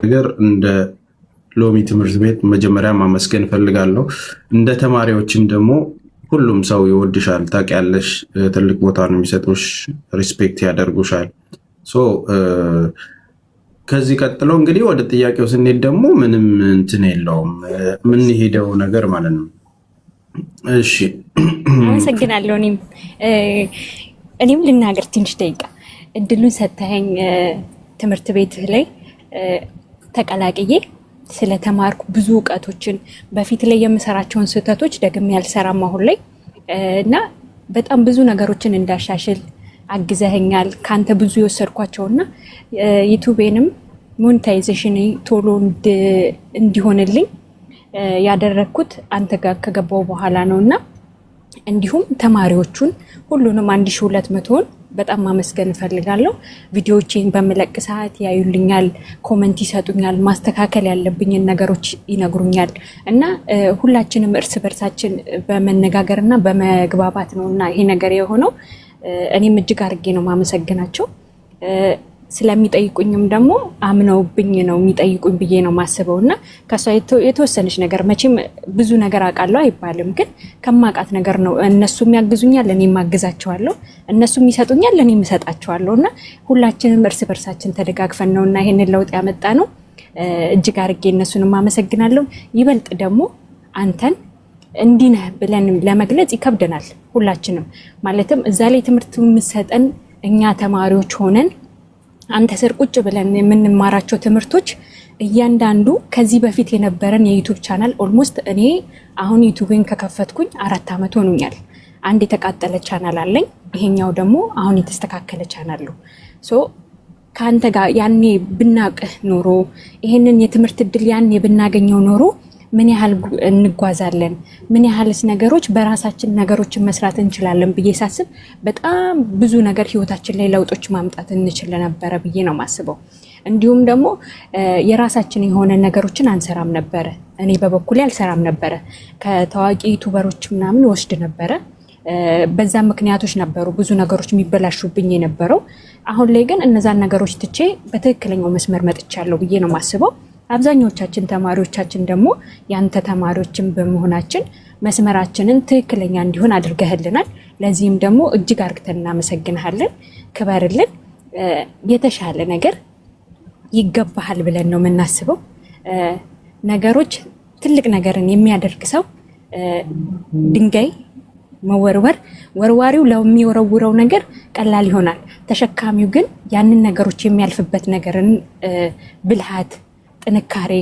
ነገር እንደ ሎሚ ትምህርት ቤት መጀመሪያ ማመስገን ፈልጋለሁ። እንደ ተማሪዎችም ደግሞ ሁሉም ሰው ይወድሻል፣ ታውቂያለሽ፣ ትልቅ ቦታ ነው የሚሰጡሽ፣ ሪስፔክት ያደርጉሻል። ከዚህ ቀጥሎ እንግዲህ ወደ ጥያቄው ስንሄድ ደግሞ ምንም እንትን የለውም የምንሄደው ነገር ማለት ነው። እሺ አመሰግናለሁ። እኔም ልናገር ትንሽ ደቂቃ እድሉን ሰጥተኸኝ ትምህርት ቤት ላይ ተቀላቅዬ ስለተማርኩ ብዙ እውቀቶችን በፊት ላይ የምሰራቸውን ስህተቶች ደግሜ ያልሰራም አሁን ላይ እና በጣም ብዙ ነገሮችን እንዳሻሽል አግዘኸኛል። ካንተ ብዙ የወሰድኳቸውና ዩቲዩቤንም ሞኔታይዜሽን ቶሎ እንዲሆንልኝ ያደረኩት አንተ ጋር ከገባው በኋላ ነውና እንዲሁም ተማሪዎቹን ሁሉንም 1200ን በጣም ማመስገን እፈልጋለሁ። ቪዲዮዎችን በመለቅ ሰዓት ያዩልኛል፣ ኮሜንት ይሰጡኛል፣ ማስተካከል ያለብኝን ነገሮች ይነግሩኛል እና ሁላችንም እርስ በርሳችን በመነጋገርና በመግባባት ነውና ይሄ ነገር የሆነው እኔም እጅግ አድርጌ ነው ማመሰግናቸው። ስለሚጠይቁኝም ደግሞ አምነውብኝ ነው የሚጠይቁኝ ብዬ ነው ማስበው እና ከሷ የተወሰነች ነገር መቼም ብዙ ነገር አውቃለሁ አይባልም፣ ግን ከማውቃት ነገር ነው። እነሱም ያግዙኛል፣ እኔም አግዛቸዋለሁ፣ እነሱም ይሰጡኛል፣ እኔም እሰጣቸዋለሁ እና ሁላችንም እርስ በርሳችን ተደጋግፈን ነውና ይሄንን ለውጥ ያመጣ ነው። እጅግ አድርጌ እነሱንም አመሰግናለሁ። ይበልጥ ደግሞ አንተን እንዲህ ነህ ብለን ለመግለጽ ይከብደናል ሁላችንም። ማለትም እዛ ላይ ትምህርት የምሰጠን እኛ ተማሪዎች ሆነን አንተ ስር ቁጭ ብለን የምንማራቸው ትምህርቶች እያንዳንዱ ከዚህ በፊት የነበረን የዩቲዩብ ቻናል ኦልሞስት እኔ አሁን ዩቲዩብን ከከፈትኩኝ 4 ዓመት ሆኖኛል። አንድ የተቃጠለ ቻናል አለኝ፣ ይሄኛው ደግሞ አሁን የተስተካከለ ቻናል ነው። ከአንተ ጋር ያኔ ብናውቅህ ኖሮ ይሄንን የትምህርት እድል ያኔ ብናገኘው ኖሮ ምን ያህል እንጓዛለን፣ ምን ያህልስ ነገሮች በራሳችን ነገሮችን መስራት እንችላለን ብዬ ሳስብ በጣም ብዙ ነገር ህይወታችን ላይ ለውጦች ማምጣት እንችል ነበረ ብዬ ነው ማስበው። እንዲሁም ደግሞ የራሳችን የሆነ ነገሮችን አንሰራም ነበረ። እኔ በበኩሌ አልሰራም ነበረ። ከታዋቂ ዩቲዩበሮች ምናምን ወስድ ነበረ። በዛ ምክንያቶች ነበሩ ብዙ ነገሮች የሚበላሹብኝ የነበረው። አሁን ላይ ግን እነዛን ነገሮች ትቼ በትክክለኛው መስመር መጥቻለሁ ብዬ ነው ማስበው። አብዛኞቻችን ተማሪዎቻችን ደግሞ ያንተ ተማሪዎችን በመሆናችን መስመራችንን ትክክለኛ እንዲሆን አድርገህልናል። ለዚህም ደግሞ እጅግ አርግተን እናመሰግንሃለን። ክበርልን። የተሻለ ነገር ይገባሃል ብለን ነው የምናስበው። ነገሮች ትልቅ ነገርን የሚያደርግ ሰው ድንጋይ መወርወር ወርዋሪው ለሚወረውረው ነገር ቀላል ይሆናል። ተሸካሚው ግን ያንን ነገሮች የሚያልፍበት ነገርን ብልሃት፣ ጥንካሬ፣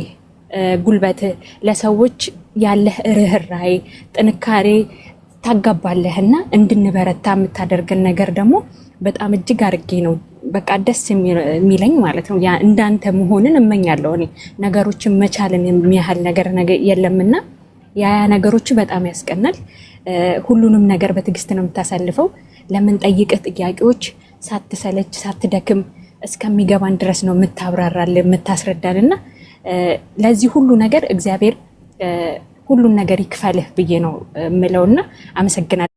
ጉልበት፣ ለሰዎች ያለህ ርህራሄ፣ ጥንካሬ ታጋባለህና እንድንበረታ የምታደርገን ነገር ደግሞ በጣም እጅግ አርጌ ነው በቃ ደስ የሚለኝ ማለት ነው። እንዳንተ መሆንን እመኛለሁ። እኔ ነገሮችን መቻልን የሚያህል ነገር የለምና ያ ነገሮች በጣም ያስቀናል። ሁሉንም ነገር በትዕግስት ነው የምታሳልፈው። ለምን ጠይቅህ ጥያቄዎች ሳትሰለች ሳትደክም እስከሚገባን ድረስ ነው የምታብራራልን የምታስረዳንና ለዚህ ሁሉ ነገር እግዚአብሔር ሁሉን ነገር ይክፈልህ ብዬ ነው የምለውና አመሰግናለሁ።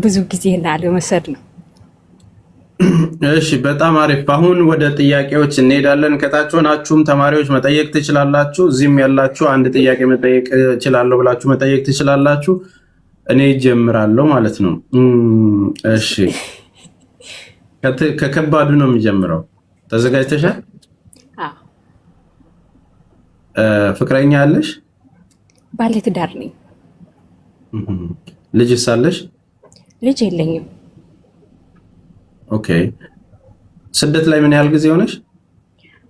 ብዙ ጊዜ ላለመውሰድ ነው። እሺ በጣም አሪፍ። አሁን ወደ ጥያቄዎች እንሄዳለን። ከታች ሆናችሁም ተማሪዎች መጠየቅ ትችላላችሁ። እዚህም ያላችሁ አንድ ጥያቄ መጠየቅ እችላለሁ ብላችሁ መጠየቅ ትችላላችሁ። እኔ ጀምራለሁ ማለት ነው። እሺ ከከባዱ ነው የሚጀምረው። ተዘጋጅተሻል? ፍቅረኛ አለሽ? ባለ ትዳር ነኝ። ልጅስ አለሽ? ልጅ የለኝም። ኦኬ። ስደት ላይ ምን ያህል ጊዜ ሆነሽ?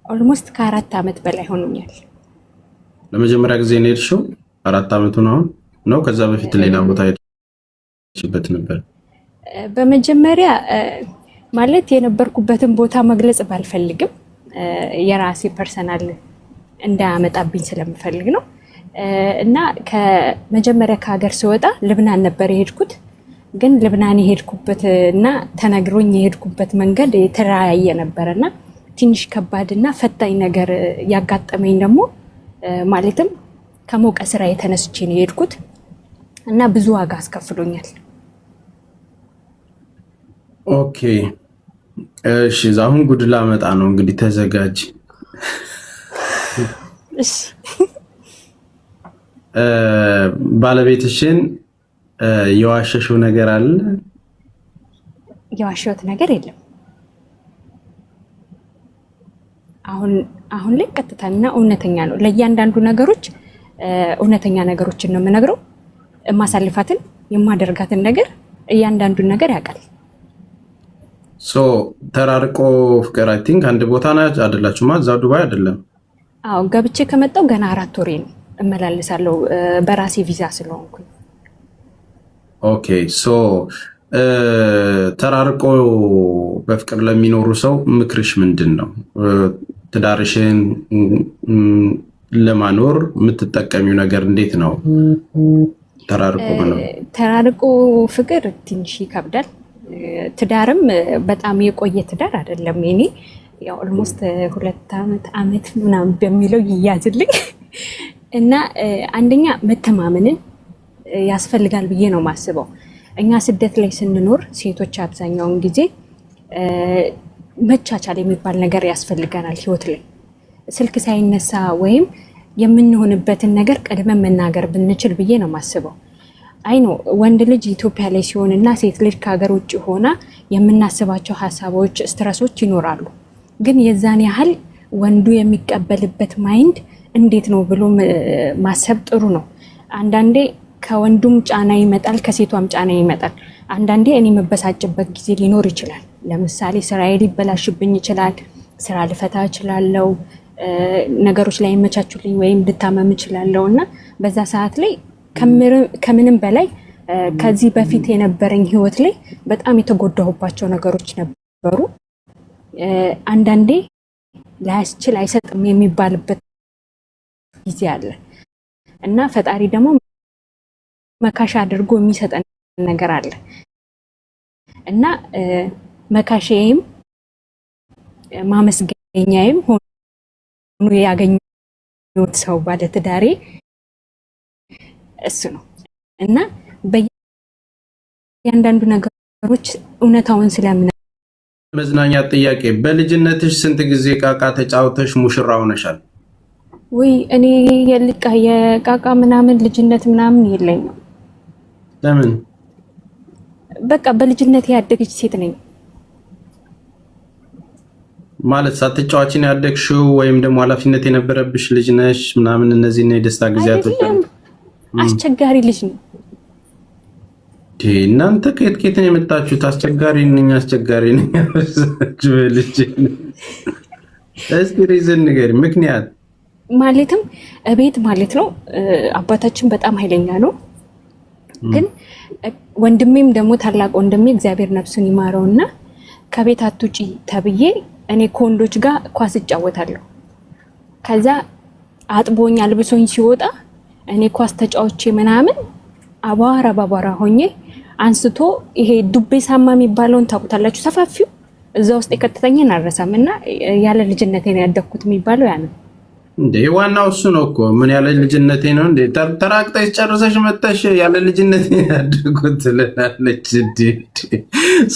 ኦልሞስት ከ4 ዓመት በላይ ሆኖኛል። ለመጀመሪያ ጊዜ ነው የሄድሽው? 4 ዓመቱ ነው አሁን ነው? ከዛ በፊት ሌላ ቦታ ሄድሽበት ነበር? በመጀመሪያ ማለት የነበርኩበትን ቦታ መግለጽ ባልፈልግም የራሴ ፐርሰናል እንዳያመጣብኝ ስለምፈልግ ነው። እና ከመጀመሪያ ከሀገር ስወጣ ልብናን ነበር የሄድኩት። ግን ልብናን የሄድኩበት እና ተነግሮኝ የሄድኩበት መንገድ የተለያየ ነበርና ትንሽ ከባድና ፈታኝ ነገር ያጋጠመኝ ደግሞ ማለትም ከሞቀ ስራ የተነስቼ ነው የሄድኩት እና ብዙ ዋጋ አስከፍሎኛል። ኦኬ እሺ፣ አሁን ጉድ ላመጣ ነው እንግዲህ ተዘጋጅ። እሺ ባለቤትሽን የዋሸሽው ነገር አለ? የዋሸሁት ነገር የለም። አሁን ላይ ቀጥታና እውነተኛ ነው። ለእያንዳንዱ ነገሮች እውነተኛ ነገሮችን ነው የምነግረው። የማሳልፋትን የማደርጋትን ነገር እያንዳንዱን ነገር ያውቃል። ተራርቆ ፍቅር አይ ቲንክ አንድ ቦታ ናችሁ አይደላችሁማ? እዛው ዱባይ አይደለም? አዎ ገብቼ ከመጣው ገና 4 ወሬ ነው። እመላለሳለሁ በራሴ ቪዛ ስለሆንኩኝ። ኦኬ ተራርቆ በፍቅር ለሚኖሩ ሰው ምክርሽ ምንድን ነው? ትዳርሽን ለማኖር የምትጠቀሚው ነገር እንዴት ነው? ተራርቆ ፍቅር ትንሽ ይከብዳል። ትዳርም በጣም የቆየ ትዳር አይደለም። እኔ ያው ኦልሞስት 2 ዓመት ምናምን በሚለው ይያዝልኝ እና አንደኛ መተማመንን ያስፈልጋል ብዬ ነው ማስበው። እኛ ስደት ላይ ስንኖር ሴቶች አብዛኛውን ጊዜ መቻቻል የሚባል ነገር ያስፈልገናል ህይወት ላይ። ስልክ ሳይነሳ ወይም የምንሆንበትን ነገር ቀድመን መናገር ብንችል ብዬ ነው ማስበው። አይ ነው ወንድ ልጅ ኢትዮጵያ ላይ ሲሆንና ሴት ልጅ ከሀገር ውጭ ሆና የምናስባቸው ሀሳቦች፣ ስትረሶች ይኖራሉ። ግን የዛን ያህል ወንዱ የሚቀበልበት ማይንድ እንዴት ነው ብሎ ማሰብ ጥሩ ነው። አንዳንዴ ከወንዱም ጫና ይመጣል፣ ከሴቷም ጫና ይመጣል። አንዳንዴ እኔ መበሳጭበት ጊዜ ሊኖር ይችላል። ለምሳሌ ስራዬ ሊበላሽብኝ ይችላል፣ ስራ ልፈታ እችላለሁ፣ ነገሮች ላይ ይመቻቹልኝ ወይም ልታመም እችላለሁ እና በዛ ሰዓት ላይ ከምንም በላይ ከዚህ በፊት የነበረኝ ህይወት ላይ በጣም የተጎዳሁባቸው ነገሮች ነበሩ። አንዳንዴ ላያስችል አይሰጥም የሚባልበት ጊዜ አለ እና ፈጣሪ ደግሞ መካሻ አድርጎ የሚሰጠን ነገር አለ እና መካሻዬም ማመስገኛዬም ሆኖ ያገኘሁት ሰው ባለ ትዳሬ እሱ ነው እና በእያንዳንዱ ነገሮች እውነታውን ስለምን መዝናኛ ጥያቄ፣ በልጅነትሽ ስንት ጊዜ ቃቃ ተጫውተሽ ሙሽራ ሆነሻል? ወይ እኔ የቃቃ ምናምን ልጅነት ምናምን የለኝም። ለምን? በቃ በልጅነት ያደገች ሴት ነኝ ማለት። ሳትጫዋቺ ነው ያደግሽው ወይም ደግሞ ኃላፊነት የነበረብሽ ልጅ ነሽ ምናምን? እነዚህ ነው የደስታ ጊዜያቶች? አስቸጋሪ ልጅ ነው። እናንተ ከየት ነው የመጣችሁት? አስቸጋሪ ነኝ አስቸጋሪ ነኝ ልጅ። እስኪ ሪዝን ንገሪኝ፣ ምክንያት ማለትም እቤት ማለት ነው። አባታችን በጣም ኃይለኛ ነው። ግን ወንድሜም ደግሞ ታላቅ ወንድሜ እግዚአብሔር ነፍሱን ይማረውና ከቤት አትውጪ ተብዬ እኔ ከወንዶች ጋር ኳስ እጫወታለሁ። ከዛ አጥቦኝ አልብሶኝ ሲወጣ እኔ ኳስ ተጫውቼ ምናምን አባራ ሆኜ አንስቶ ይሄ ዱቤ ሳማ የሚባለውን ታውቁታላችሁ? ሰፋፊው እዛ ውስጥ የከተተኝን አልረሳም። እና ያለ ልጅነቴ ነው ያደግኩት የሚባለው ያ ነው እንዴ? ዋናው እሱ ነው እኮ። ምን ያለ ልጅነቴ ነው እንዴ? ተራቅጠሽ ጨርሰሽ መጣሽ ያለ ልጅነቴ ያደግኩት ትላለች እንዴ?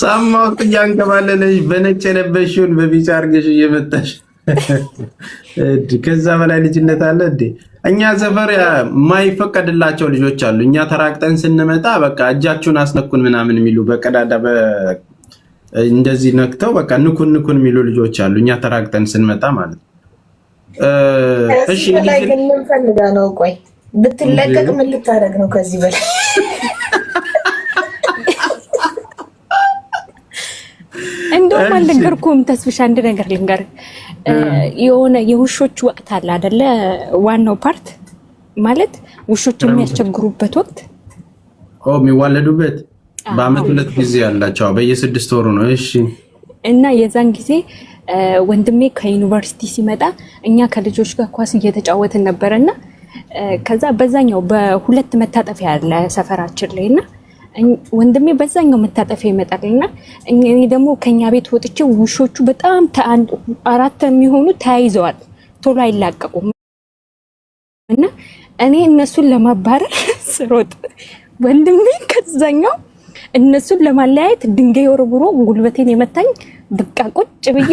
ሳማው እያንከባለለሽ በነጭ የለበሽውን በቢጫ አድርገሽ እየመጣሽ ከዛ በላይ ልጅነት አለ እንዴ? እኛ ሰፈር የማይፈቀድላቸው ልጆች አሉ። እኛ ተራቅጠን ስንመጣ በቃ እጃችሁን አስነኩን ምናምን የሚሉ በቀዳዳ እንደዚህ ነክተው በቃ ንኩን የሚሉ ልጆች አሉ። እኛ ተራቅጠን ስንመጣ ማለት ነው። እሺ ላይ ግን ምን ፈልጋ ነው? ቆይ ብትለቀቅ ምን ልታደርግ ነው? ከዚህ በላይ እንደውም አልነገርኩም። ተስፍሽ አንድ ነገር ልንገር። የሆነ የውሾች ወቅት አለ አይደለ? ዋናው ፓርት ማለት ውሾች የሚያስቸግሩበት ወቅት የሚዋለዱበት በአመት 2 ጊዜ ያላቸው በየ6 ወሩ ነው። እሺ። እና የዛን ጊዜ ወንድሜ ከዩኒቨርሲቲ ሲመጣ እኛ ከልጆች ጋር ኳስ እየተጫወትን ነበርና ከዛ በዛኛው በ2 መታጠፊያ ያለ ሰፈራችን ላይና ወንድሜ በዛኛው መታጠፊያ ይመጣልና እኔ ደግሞ ከኛ ቤት ወጥቼ ውሾቹ በጣም 4 የሚሆኑ ተያይዘዋል፣ ቶሎ አይላቀቁም። እና እኔ እነሱን ለማባረር ስሮጥ ወንድሜ ከዛኛው እነሱን ለማለያየት ድንጋይ ወርውሮ ጉልበቴን የመታኝ። በቃ ቁጭ ብዬ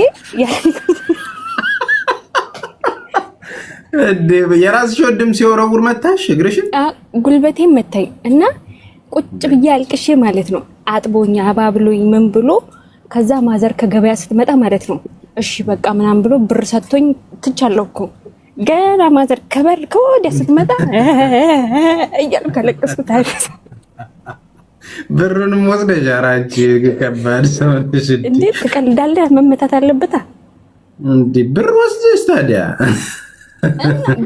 የራስሽ ወንድም ሲወረውር መታሽ እግርሽን? ጉልበቴን መታኝ እና ቁጭ ብዬ አልቅሼ ማለት ነው። አጥቦኛ አባብሎኝ ምን ብሎ ከዛ ማዘር ከገበያ ስትመጣ ማለት ነው እሺ በቃ ምናምን ብሎ ብር ሰጥቶኝ ትቻለሁ እኮ ገና ማዘር ከበር ከወዲያ ስትመጣ እያልኩ ከለቀስኩ ታዲያ ብሩንም ወስደሽ አራንቺ ከባድ ሰው ነሽ እንዴ! ትቀልዳለህ? መመታት አለበታ እንዴ ብር ወስደሽ ታዲያ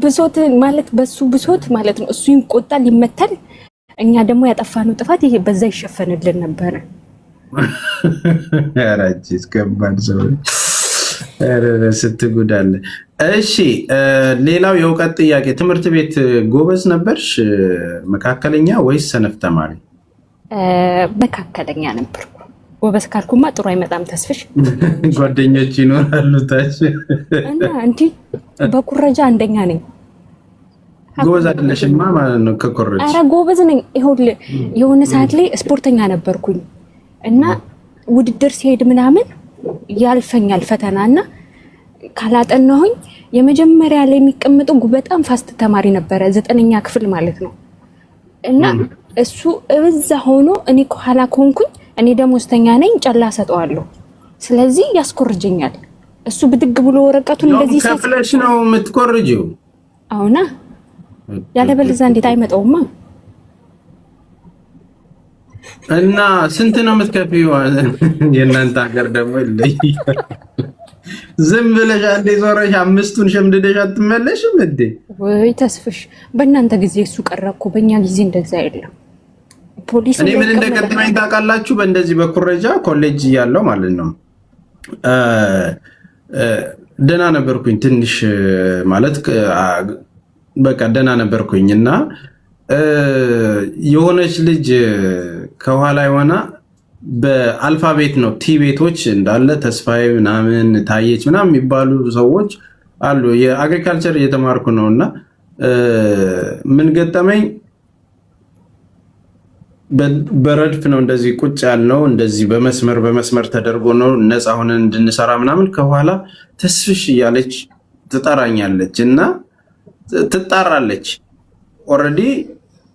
ብሶት ማለት በሱ ብሶት ማለት ነው። እሱ ይቆጣል፣ ይመታል። እኛ ደግሞ ያጠፋነው ጥፋት ይሄ በዛ ይሸፈንልን ነበር። አራንቺ ከባድ ሰው ስትጉዳለ። እሺ ሌላው የእውቀት ጥያቄ፣ ትምህርት ቤት ጎበዝ ነበርሽ? መካከለኛ ወይስ ሰነፍ ተማሪ? መካከለኛ ነበርኩ። ጎበዝ ካልኩማ ጥሩ አይመጣም። ተስፍሽ ጓደኞች ይኖራሉ ታች እና እንዲ በኩረጃ አንደኛ ነኝ። ጎበዝ አይደለሽማ ማለት ነው ከኩረጃ? አረ ጎበዝ ነኝ። ይኸውልህ የሆነ ሰዓት ላይ ስፖርተኛ ነበርኩኝ እና ውድድር ሲሄድ ምናምን ያልፈኛል ፈተናና ካላጠናሁኝ የመጀመሪያ ላይ የሚቀመጠው በጣም ፋስት ተማሪ ነበረ፣ 9ኛ ክፍል ማለት ነው። እና እሱ እዛ ሆኖ እኔ ከኋላ ኮንኩኝ። እኔ ደሞዝተኛ ነኝ፣ ጨላ ሰጠዋለሁ። ስለዚህ ያስኮርጀኛል። እሱ ብድግ ብሎ ወረቀቱን እንደዚህ ከፍለሽ ነው የምትኮርጂው? አሁና ያለበለዚያ እንዴት አይመጣውማ። እና ስንት ነው የምትከፊው? የእናንተ ሀገር ደግሞ ይለያል። ዝም ብለሽ አንዴ ዞረሽ 5ቱን ሸምድደሽ አትመለሽም እንዴ? ወይ ተስፍሽ በእናንተ ጊዜ እሱ ቀረ እኮ፣ በእኛ ጊዜ እንደዛ የለም። ፖሊስ እኔ ምን እንደቀጠመኝ ታውቃላችሁ? በእንደዚህ በኩረጃ ኮሌጅ እያለሁ ማለት ነው ደህና ነበርኩኝ ትንሽ ማለት በቃ ደህና ነበርኩኝ እና የሆነች ልጅ ከኋላ የሆነ በአልፋቤት ነው ቲ ቤቶች እንዳለ ተስፋዬ ምናምን ታየች ምናምን የሚባሉ ሰዎች አሉ። የአግሪካልቸር እየተማርኩ ነው እና ምን ገጠመኝ፣ በረድፍ ነው እንደዚህ ቁጭ ያልነው፣ እንደዚህ በመስመር ተደርጎ ነው ነፃ ሆነን እንድንሰራ ምናምን። ከኋላ ተስፍሽ እያለች ትጠራኛለች እና ትጣራለች። ኦልሬዲ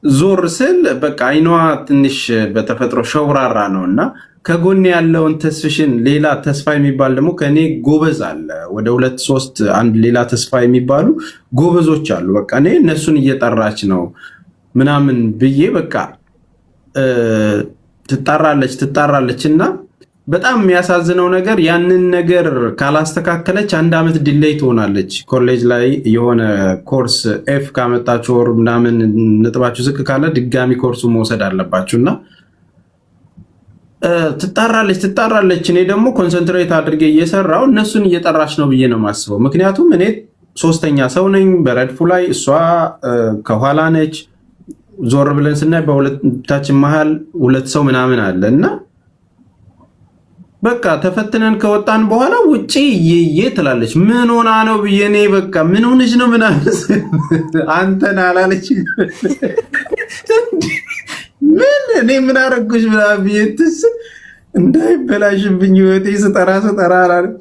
ዞር ስል በቃ አይኗ ትንሽ በተፈጥሮ ሸውራራ ነው እና ከጎን ያለውን ተስፍሽን ሌላ ተስፋ የሚባል ደግሞ ከኔ ጎበዝ አለ ወደ 2-3 አንድ ሌላ ተስፋ የሚባሉ ጎበዞች አሉ። በቃ እኔ እነሱን እየጠራች ነው ምናምን ብዬ በቃ ትጣራለች እና በጣም የሚያሳዝነው ነገር ያንን ነገር ካላስተካከለች 1 ዓመት ዲሌይ ትሆናለች። ኮሌጅ ላይ የሆነ ኮርስ ኤፍ ካመጣችሁ ወር ምናምን ነጥባችሁ ዝቅ ካለ ድጋሚ ኮርሱ መውሰድ አለባችሁ እና ትጣራለች። እኔ ደግሞ ኮንሰንትሬት አድርጌ እየሰራው እነሱን እየጠራች ነው ብዬ ነው የማስበው። ምክንያቱም እኔ 3ኛ ሰው ነኝ በረድፉ ላይ፣ እሷ ከኋላ ነች። ዞር ብለን ስናይ በሁለታችን መሃል 2 ሰው ምናምን አለ እና በቃ ተፈትነን ከወጣን በኋላ ውጪ እየየ ትላለች። ምን ሆና ነው ብዬ እኔ በቃ ምን ሆነች ነው ምናምን አንተን አላለች ምን እኔ ምን አደረኩሽ ምናምን ብዬ ትስ እንዳይበላሽብኝ ወጤ ስጠራ አላለች።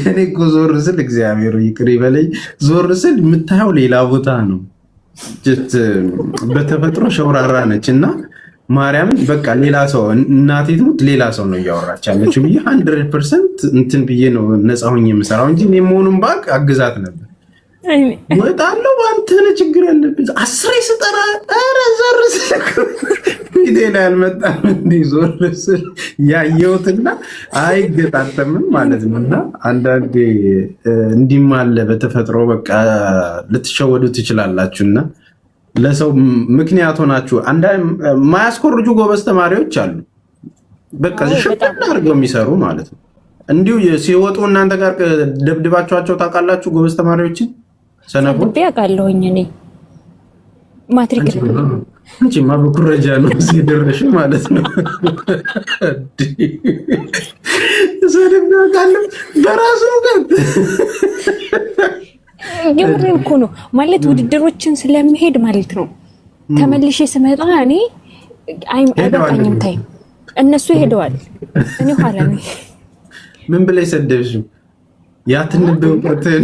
እኔ እኮ ዞር ስል እግዚአብሔር ይቅር ይበለኝ፣ ዞር ስል የምታየው ሌላ ቦታ ነው። በተፈጥሮ ሸውራራ ነች እና ማርያምን በቃ ሌላ ሰው እናቴ ትሙት ሌላ ሰው ነው እያወራች ያለችው ብዬ 100% እንትን ብዬ ነው ነፃ ሆኜ የምሰራው እንጂ እኔ መሆኑን ባቅ አግዛት ነበር። ወጣለሁ አንተ ነህ ችግር ያለብኝ 10 ስጠራ ኧረ ዞር ስል ፊቴ ላይ አልመጣም እንዲ ዞር ስል ያየሁትና አይገጣጠምም ማለት ነው። እና አንዳንዴ እንዲህም አለ በተፈጥሮ በቃ ልትሸወዱ ትችላላችሁና ለሰው ምክንያት ሆናችሁ ማያስኮርጁ ጎበዝ ተማሪዎች አሉ። በቃ ሽፍን አድርገው የሚሰሩ ማለት ነው። እንዲሁ ሲወጡ እናንተ ጋር ደብድባችኋቸው ታውቃላችሁ? ጎበዝ ተማሪዎችን ሰነፎች ያውቃለሁኝ እኔ ማትሪክ እንጂማ በኩረጃ ነው ሲደረሽ ማለት ነው። ሰደብ ያውቃለሁ በራሱ ጋር የምሬን እኮ ነው ማለት ውድድሮችን ስለሚሄድ ማለት ነው። ተመልሼ ስመጣ እኔ አይበቃኝም ታይም፣ እነሱ ሄደዋል፣ እኔ ኋላ ነኝ። ምን ብለሽ ሰደብሽው? ያትንበውቀትን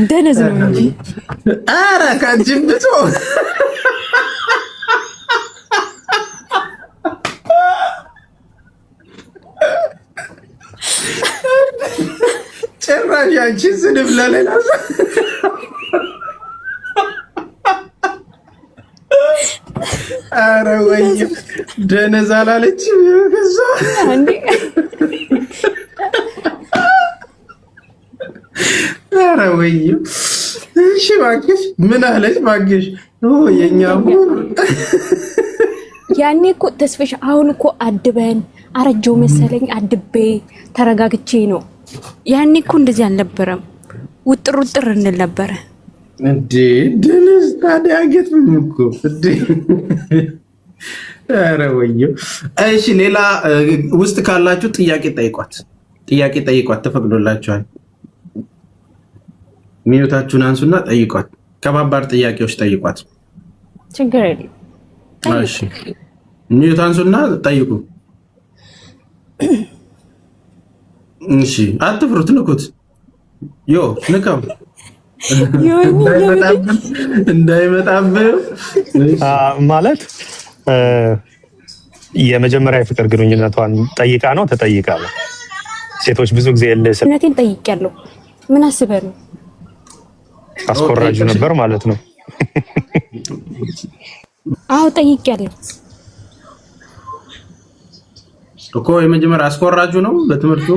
ደነዝ ነው እንጂ ኧረ ከአንቺም ብሶ ጭራሽ አንቺ ስድብ ለሌላ ኧረ ወይ ደነዝ አላለችም። ኧረ ወይ እሺ እባክሽ ምን አለች እባክሽ? የኛ ያኔ እኮ ተስፈሽ አሁን እኮ አድበን አረጀው መሰለኝ አድቤ ተረጋግቼ ነው። ያኔ እኮ እንደዚህ አልነበረም። ውጥር ውጥር እንል ነበረ እንዴ ደነዝ ታዲያ አገጥም እኮ እንዴ። ኧረ ወየው። እሺ ሌላ ውስጥ ካላችሁ ጥያቄ ጠይቋት፣ ተፈቅዶላችኋል። ሚዩታችሁን አንሱና ጠይቋት። ከባባድ ጥያቄዎች ጠይቋት። ችግር የለም። እሺ ሚዩት አንሱና ጠይቁ። እሺ አትፍሩት፣ ንኩት። ንካው እንዳይመጣብህ ማለት የመጀመሪያ የፍቅር ግንኙነቷን ጠይቃ ነው ተጠይቃ ነው? ሴቶች ብዙ ጊዜ እውነቴን ጠይቄያለሁ። ምን አስበህ ነው? አስኮራጁ ነበር ማለት ነው። አዎ ጠይቄያለሁ እኮ የመጀመሪያ አስኮራጁ ነው በትምህርቱ።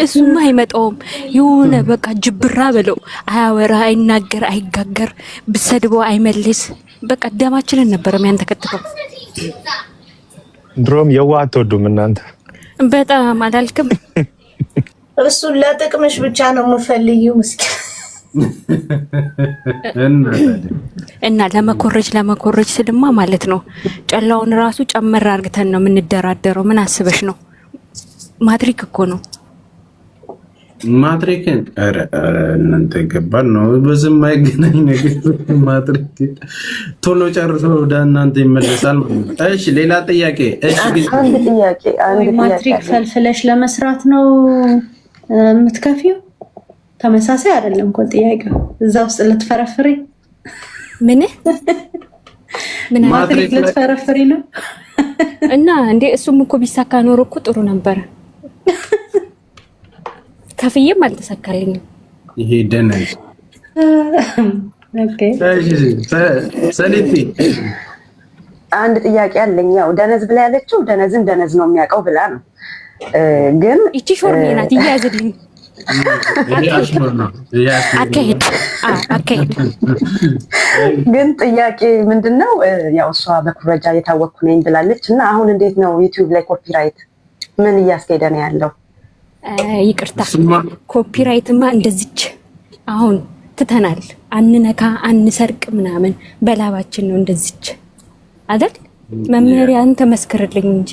እሱማ አይመጣውም። የሆነ በቃ ጅብራ በለው፣ አያወራ፣ አይናገር፣ አይጋገር፣ ብሰድበው አይመልስ። በቃ ደማችንን ነበር የሚያንተከትከው። ድሮም የዋህ አትወዱም እናንተ። በጣም አላልክም? እሱን ለጥቅምሽ ብቻ ነው የምፈልጊው ምስኪን። እና ለመኮረጅ ስልማ ማለት ነው ጨላውን ራሱ ጨመር አርግተን ነው የምንደራደረው። ምን አስበሽ ነው? ማትሪክ እኮ ነው ማትሪክ። ኧረ እናንተ ገባን ነው በዝም አይገናኝ ነገር። ማትሪክ ቶሎ ጨርሶ ወደ እናንተ ይመለሳል። እሺ ሌላ ጥያቄ። እሺ አንድ ጥያቄ ማትሪክ ፈልፍለሽ ለመስራት ነው የምትከፊው? ተመሳሳይ አይደለም እኮ ጥያቄው። እዛ ውስጥ ልትፈረፍሪ ምን ማትሪክ ልትፈረፍሪ ነው? እና እንዴ እሱም እኮ ቢሳካ ኖሮ እኮ ጥሩ ነበረ። ከፍዬም አልተሳካልኝም። ይሄ ደነዝ ኦኬ። ሰሊቲ አንድ ጥያቄ አለኝ። ያው ደነዝ ብላ ያለችው ደነዝን ደነዝ ነው የሚያውቀው ብላ ነው። ግን እቺ ሾርኔ ናት። ይያዝልኝ አካሄድ። ግን ጥያቄ ምንድነው? ያው እሷ በኩረጃ የታወቅኩ ነኝ ብላለች እና አሁን እንዴት ነው ዩቲዩብ ላይ ኮፒራይት ምን እያስኬደ ነው ያለው? ይቅርታ ኮፒራይትማ እንደዚች አሁን ትተናል። አንነካ አንሰርቅ ምናምን በላባችን ነው እንደዚች አይደል? መምህሪያን ተመስክርልኝ እንጂ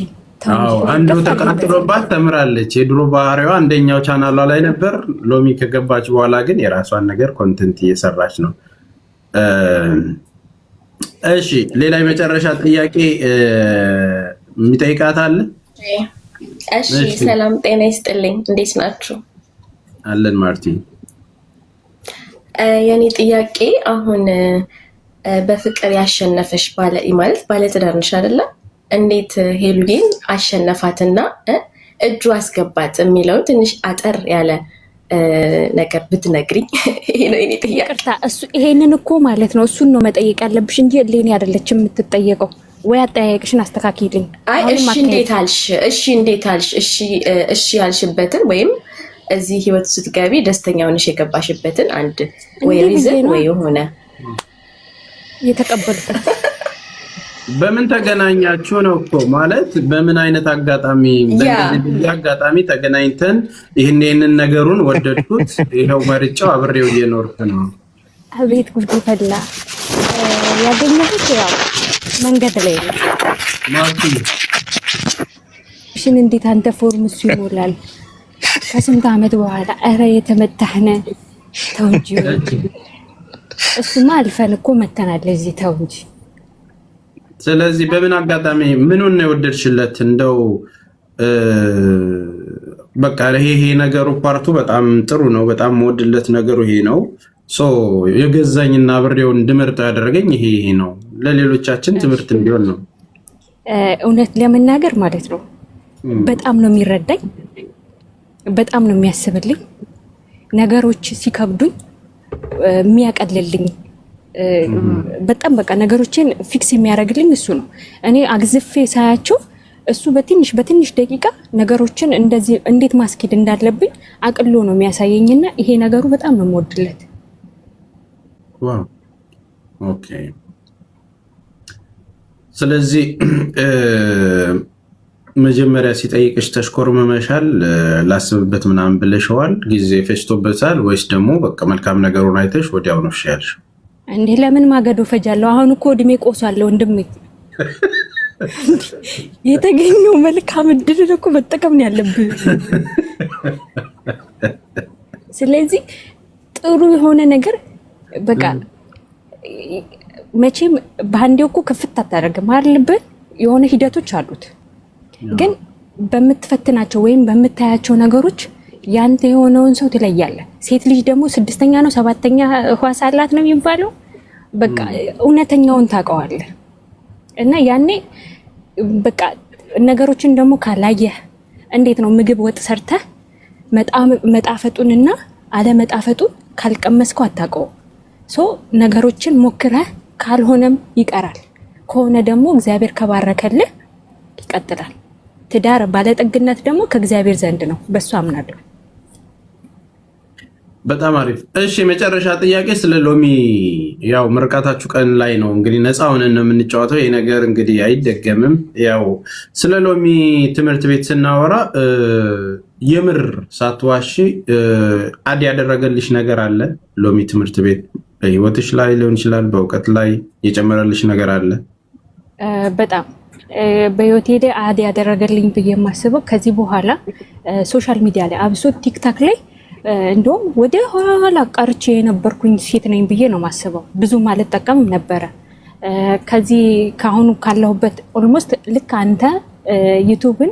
አንዱ ተቀጥሮባት ተምራለች። የድሮ ባህሪዋ አንደኛው ቻናሏ ላይ ነበር። ሎሚ ከገባች በኋላ ግን የራሷን ነገር ኮንተንት እየሰራች ነው። እሺ ሌላ የመጨረሻ ጥያቄ የሚጠይቃት አለ? እሺ ሰላም ጤና ይስጥልኝ። እንዴት ናችሁ? አለን ማርቲ። የኔ ጥያቄ አሁን በፍቅር ያሸነፈሽ ማለት ባለትዳር ነሽ አይደለ? እንዴት ሄሉዬን አሸነፋትና እጁ አስገባት የሚለውን ትንሽ አጠር ያለ ነገር ብትነግሪኝ። ይሄ ነው የኔ ጥያቄ። ይቅርታ ይሄንን እኮ ማለት ነው እሱን ነው መጠየቅ ያለብሽ እንጂ ሌኔ አይደለችም የምትጠየቀው። ወይ አጠያየቅሽን አስተካክይልኝ። አይ እሺ እንዴት አልሽ? እሺ ያልሽበትን ወይም እዚህ ህይወት ስትገቢ ደስተኛ ሆነሽ የገባሽበትን አንድ ወይ ሪዝን ወይ የሆነ የተቀበልኩት። በምን ተገናኛችሁ ነው እኮ ማለት በምን አይነት አጋጣሚ? በእንደዚህ አጋጣሚ ተገናኝተን ይህንን ነገሩን ወደድኩት፣ ይሄው መርጫው አብሬው እየኖርኩ ነው። አቤት ጉድ ፈላ። ያገኘሁት ያው መንገድ ላይ ነው። ማርቲ ሽን እንዴት አንተ ፎርም እሱ ይሞላል ከስንት ዓመት በኋላ? ኧረ የተመታህነ ተው እንጂ። እሱማ አልፈን እኮ መተናል እዚህ። ተው እንጂ ስለዚህ በምን አጋጣሚ ምኑን ነው የወደድሽለት? እንደው በቃ ይሄ ነገሩ ፓርቱ በጣም ጥሩ ነው፣ በጣም የምወድለት ነገሩ ይሄ ነው። የገዛኝና አብሬውን እንድመርጠው ያደረገኝ ይሄ ነው። ለሌሎቻችን ትምህርት እንዲሆን ነው። እውነት ለመናገር ማለት ነው በጣም ነው የሚረዳኝ፣ በጣም ነው የሚያስብልኝ፣ ነገሮች ሲከብዱኝ የሚያቀልልኝ፣ በጣም በቃ ነገሮችን ፊክስ የሚያደርግልኝ እሱ ነው። እኔ አግዝፌ ሳያቸው እሱ በትንሽ ደቂቃ ነገሮችን እንደዚህ እንዴት ማስኬድ እንዳለብኝ አቅሎ ነው የሚያሳየኝና ይሄ ነገሩ በጣም ነው የምወድለት። ዋው ኦኬ። ስለዚህ መጀመሪያ ሲጠይቅሽ ተሽኮርመመሻል፣ ላስብበት ምናምን ብለሽዋል፣ ጊዜ ፈጅቶበታል ወይስ ደግሞ በቃ መልካም ነገሩን አይተሽ ወዲያው ነው ያልሽ? እንዴ ለምን ማገዶ ፈጃለሁ? አሁን እኮ እድሜ ቆሷል ወንድሜ። የተገኘው መልካም እድል እኮ መጠቀም ነው ያለብህ። ስለዚህ ጥሩ የሆነ ነገር በቃ መቼም በአንዴው እኮ ክፍት አታደርግም አይደል? የሆነ ሂደቶች አሉት። ግን በምትፈትናቸው ወይም በምታያቸው ነገሮች ያንተ የሆነውን ሰው ትለያለህ። ሴት ልጅ ደግሞ 6ኛ ነው 7ኛ ህዋስ አላት ነው የሚባለው። በቃ እውነተኛውን ታውቀዋለህ። እና ያኔ በቃ ነገሮችን ደግሞ ካላየህ እንዴት ነው ምግብ ወጥ ሰርተህ መጣፈጡንና አለመጣፈጡን ካልቀመስከው አታውቀው። ነገሮችን ሞክረህ ካልሆነም ይቀራል፣ ከሆነ ደግሞ እግዚአብሔር ከባረከልህ ይቀጥላል። ትዳር ባለጠግነት ደግሞ ከእግዚአብሔር ዘንድ ነው፣ በሱ አምናለሁ። በጣም አሪፍ። እሺ መጨረሻ ጥያቄ ስለ ሎሚ፣ ያው ምርቃታችሁ ቀን ላይ ነው እንግዲህ ነፃ ሆነን ነው የምንጫወተው። ይሄ ነገር እንግዲህ አይደገምም። ያው ስለ ሎሚ ትምህርት ቤት ስናወራ የምር ሳትዋሺ አድ ያደረገልሽ ነገር አለ? ሎሚ ትምህርት ቤት በህይወትሽ ላይ ሊሆን ይችላል፣ በእውቀት ላይ የጨመረልሽ ነገር አለ? በጣም በህይወቴ ላይ አድ ያደረገልኝ ብዬ የማስበው ከዚህ በኋላ ሶሻል ሚዲያ ላይ አብሶ ቲክታክ ላይ እንደውም ወደ ኋላ ቀርቼ የነበርኩኝ ሴት ነኝ ብዬ ነው ማስበው። ብዙም አልጠቀምም ነበረ። ከዚህ ካሁኑ ካለሁበት ኦልሞስት ልክ አንተ ዩቲዩብን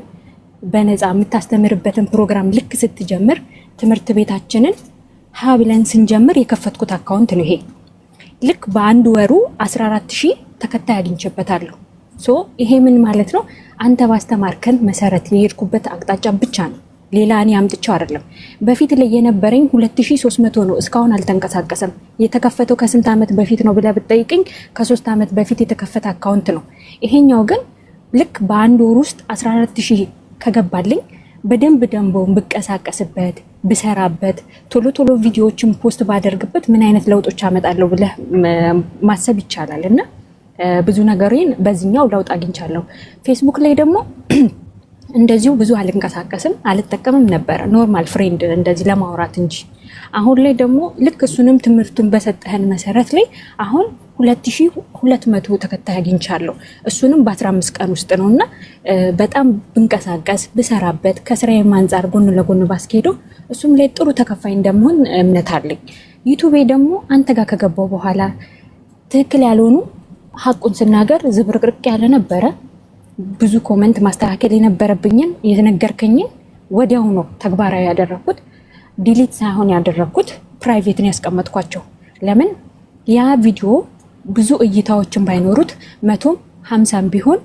በነፃ የምታስተምርበትን ፕሮግራም ልክ ስትጀምር ትምህርት ቤታችንን ብለን ስንጀምር የከፈትኩት አካውንት ነው ይሄ። ልክ በአንድ ወሩ 14000 ተከታይ አግኝቼበታለሁ። ይሄ ምን ማለት ነው? አንተ ባስተማርከን መሰረት የሄድኩበት አቅጣጫ ብቻ ነው፣ ሌላ እኔ አምጥቼው አይደለም። በፊት ላይ የነበረኝ 2300 ነው፣ እስካሁን አልተንቀሳቀሰም። የተከፈተው ከስንት ዓመት በፊት ነው ብለህ ብትጠይቅኝ ከ3 ዓመት በፊት የተከፈተ አካውንት ነው። ይሄኛው ግን ልክ በአንድ ወር ውስጥ 14000 ከገባልኝ በደንብ ብቀሳቀስበት ብሰራበት ቶሎ ቶሎ ቪዲዮዎችን ፖስት ባደርግበት ምን አይነት ለውጦች አመጣለሁ ብለህ ማሰብ ይቻላል። እና ብዙ ነገሬን በዚህኛው ለውጥ አግኝቻለሁ። ፌስቡክ ላይ ደግሞ እንደዚሁ ብዙ አልንቀሳቀስም አልጠቀምም ነበረ፣ ኖርማል ፍሬንድ እንደዚህ ለማውራት እንጂ። አሁን ላይ ደግሞ ልክ እሱንም ትምህርቱን በሰጠህን መሰረት ላይ አሁን 2200 ተከታይ አግኝቻለሁ። እሱንም በ15 ቀን ውስጥ ነው። እና በጣም ብንቀሳቀስ ብሰራበት ከስራዬም አንጻር ጎን ለጎን ባስኬዶ እሱም ላይ ጥሩ ተከፋይ እንደምሆን እምነት አለኝ። ዩቲዩቤ ደግሞ አንተ ጋር ከገባው በኋላ ትክክል ያልሆኑ ሀቁን ስናገር ዝብርቅርቅ ያለ ነበረ። ብዙ ኮመንት ማስተካከል የነበረብኝን የነገርከኝን ወዲያው ነው ተግባራዊ ያደረኩት። ዲሊት ሳይሆን ያደረኩት ፕራይቬት ነው ያስቀመጥኳቸው። ለምን ያ ቪዲዮ ብዙ እይታዎችን ባይኖሩት 150 ቢሆን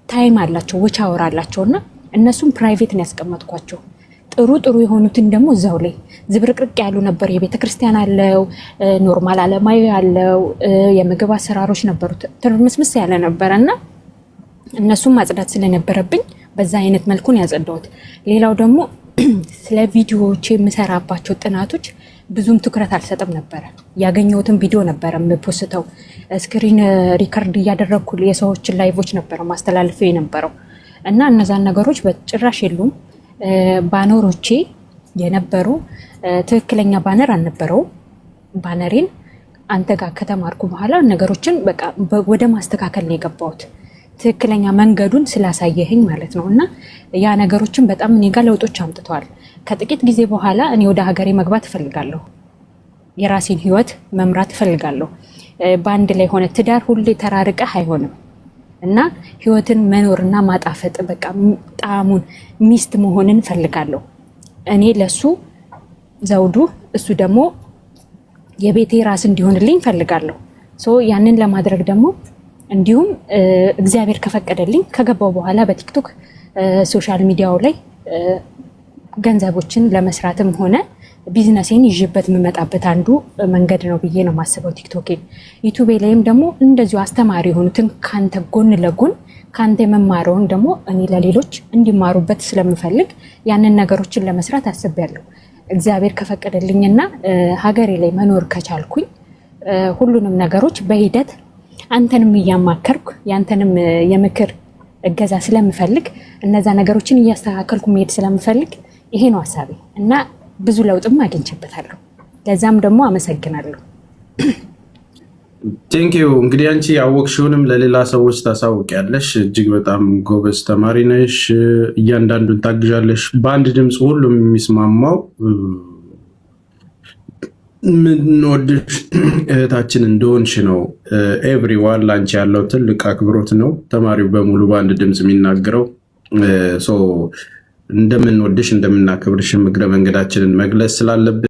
ታይም አላቸው፣ ወቻ አወራላቸውና እነሱም ፕራይቬት ነው ያስቀመጥኳቸው። ጥሩ የሆኑትን ደግሞ እዛው ላይ ዝብርቅርቅ ያሉ ነበር። የቤተ ክርስቲያን አለው፣ ኖርማል አለማዊ አለው፣ የምግብ አሰራሮች ነበሩት። ትርምስምስ ያለ ነበረና እነሱም ማጽዳት ስለነበረብኝ በዛ አይነት መልኩ ነው ያጸዳሁት። ሌላው ደግሞ ስለ ቪዲዮዎች የምሰራባቸው ጥናቶች ብዙም ትኩረት አልሰጥም ነበረ። ያገኘሁትን ቪዲዮ ነበረ የምፖስተው። ስክሪን ሪከርድ እያደረግኩ የሰዎችን ላይቮች ነበረ ማስተላለፍ የነበረው እና እነዛን ነገሮች በጭራሽ የሉም። ባነሮቼ የነበሩ ትክክለኛ ባነር አልነበረውም። ባነሬን አንተ ጋር ከተማርኩ በኋላ ነገሮችን በቃ ወደ ማስተካከል ነው የገባሁት፣ ትክክለኛ መንገዱን ስላሳየህኝ ማለት ነው። እና ያ ነገሮችን በጣም እኔ ጋር ለውጦች አምጥተዋል። ከጥቂት ጊዜ በኋላ እኔ ወደ ሀገሬ መግባት እፈልጋለሁ። የራሴን ህይወት መምራት እፈልጋለሁ። በአንድ ላይ ሆነ ትዳር ሁሌ ተራርቀህ አይሆንም። እና ህይወትን መኖርና ማጣፈጥ በቃ ጣዕሙን ሚስት መሆንን ፈልጋለሁ። እኔ ለሱ ዘውዱ እሱ ደግሞ የቤቴ ራስ እንዲሆንልኝ ፈልጋለሁ። ያንን ለማድረግ ደግሞ እንዲሁም እግዚአብሔር ከፈቀደልኝ ከገባው በኋላ በቲክቶክ ሶሻል ሚዲያው ላይ ገንዘቦችን ለመስራትም ሆነ ቢዝነሴን ይዤበት የምመጣበት አንዱ መንገድ ነው ብዬ ነው የማስበው። ቲክቶኬን ዩቲዩብ ላይም ደግሞ እንደዚሁ አስተማሪ የሆኑትን ካንተ ጎን ለጎን ካንተ የመማረውን ደግሞ እኔ ለሌሎች እንዲማሩበት ስለምፈልግ ያንን ነገሮችን ለመስራት አስቤያለሁ። እግዚአብሔር ከፈቀደልኝና ሀገሬ ላይ መኖር ከቻልኩኝ ሁሉንም ነገሮች በሂደት አንተንም እያማከርኩ ያንተንም የምክር እገዛ ስለምፈልግ እነዛ ነገሮችን እያስተካከልኩ መሄድ ስለምፈልግ ይሄ ነው ሀሳቤ እና ብዙ ለውጥም አግኝቼበታለሁ። ለዛም ደግሞ አመሰግናለሁ። ቴንኪዩ። እንግዲህ አንቺ ያወቅሽውንም ለሌላ ሰዎች ታሳውቂያለሽ። እጅግ በጣም ጎበዝ ተማሪ ነሽ። እያንዳንዱን ታግዣለሽ። በአንድ ድምፅ ሁሉም የሚስማማው ምንወድሽ እህታችን እንደሆንሽ ነው። ኤቭሪዋን ላንቺ ያለው ትልቅ አክብሮት ነው ተማሪው በሙሉ በአንድ ድምፅ የሚናገረው። እንደምንወድሽ እንደምናከብርሽ እግረ መንገዳችንን መግለጽ ስላለብን